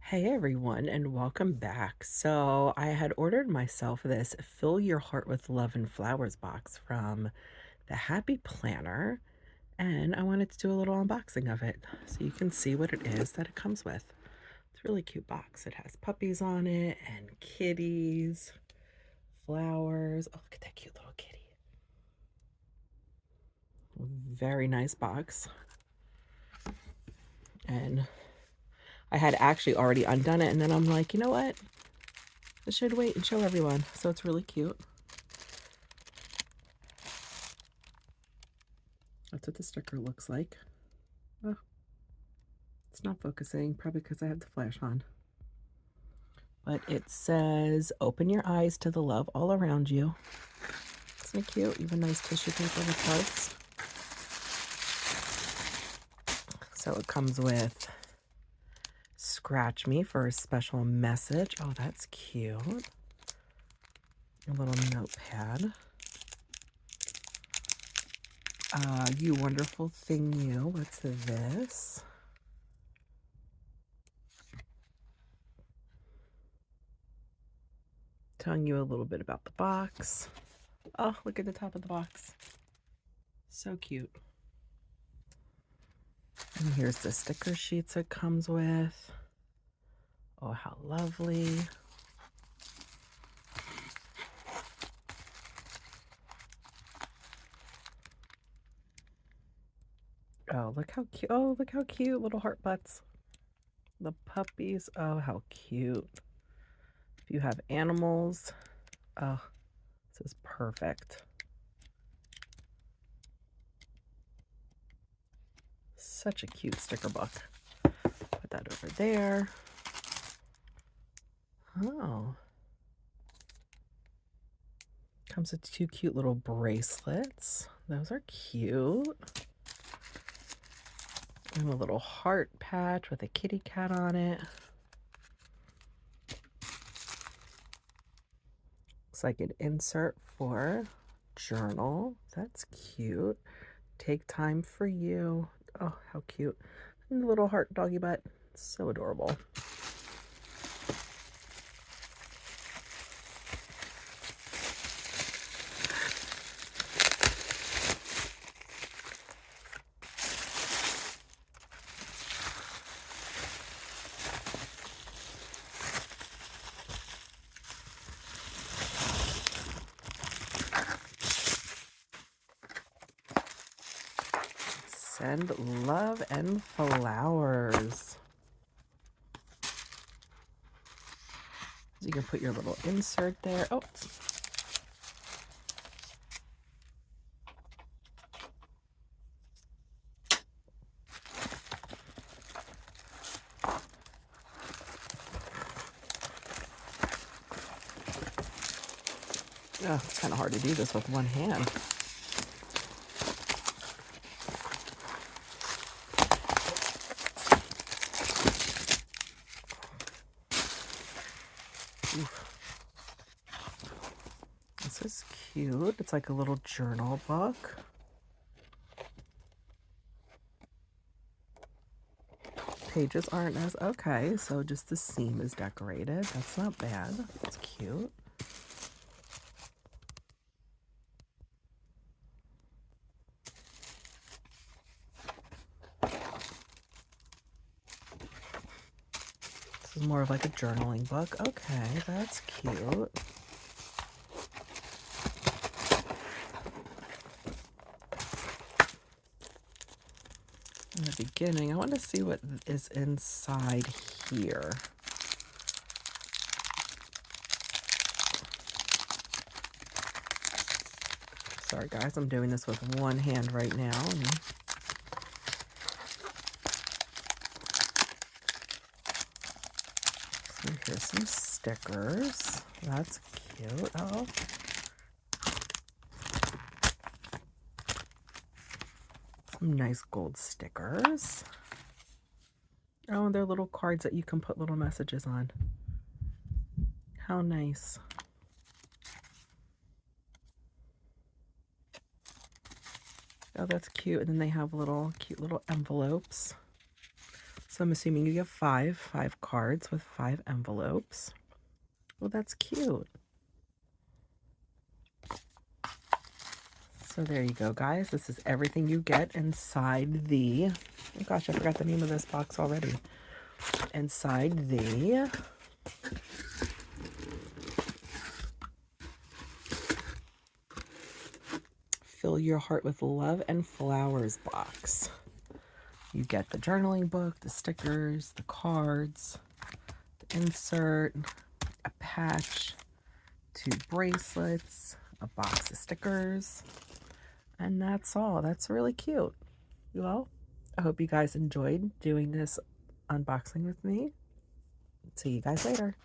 Hey everyone, and welcome back. So, I had ordered myself this Fill Your Heart with Love and Flowers box from the Happy Planner, and I wanted to do a little unboxing of it so you can see what it is that it comes with. It's a really cute box. It has puppies on it and kitties, flowers. Oh, look at that cute little kitty. Very nice box. And I had actually already undone it, and then I'm like, you know what? I should wait and show everyone. So it's really cute. That's what the sticker looks like. Oh, it's not focusing, probably because I have the flash on. But it says, open your eyes to the love all around you. Isn't it cute? Even nice tissue paper with hearts. So it comes with Scratch Me for a special message. Oh, that's cute. A little notepad. You wonderful thing, you. What's this? Telling you a little bit about the box. Oh, look at the top of the box. So cute. And here's the sticker sheets it comes with. Oh, how lovely. Oh, look how cute. Oh, look how cute. Little heart butts. The puppies. Oh, how cute. If you have animals, oh, this is perfect. Such a cute sticker book. Put that over there. Oh. Comes with two cute little bracelets. Those are cute. And a little heart patch with a kitty cat on it. Looks like an insert for journal. That's cute. Take time for you. Oh, how cute. And the little heart doggy butt. So adorable. Send love and flowers. So you can put your little insert there. Oh. Oh, it's kind of hard to do this with one hand. This is cute. It's like a little journal book. Pages aren't as okay, so just the seam is decorated. That's not bad. That's cute. This is more of like a journaling book. Okay, that's cute. In the beginning, I want to see what is inside here. Sorry guys, I'm doing this with one hand right now. So here's some stickers. That's cute. Oh. Some nice gold stickers. Oh, and they're little cards that you can put little messages on. How nice. Oh, that's cute. And then they have little cute little envelopes. So I'm assuming you get five cards with 5 envelopes. Well, that's cute. So there you go, guys. This is everything you get inside the, oh gosh, I forgot the name of this box already. Inside the Fill Your Heart with Love and Flowers box. You get the journaling book, the stickers, the cards, the insert, a patch, 2 bracelets, a box of stickers, and that's all. That's really cute. Well, I hope you guys enjoyed doing this unboxing with me. See you guys later.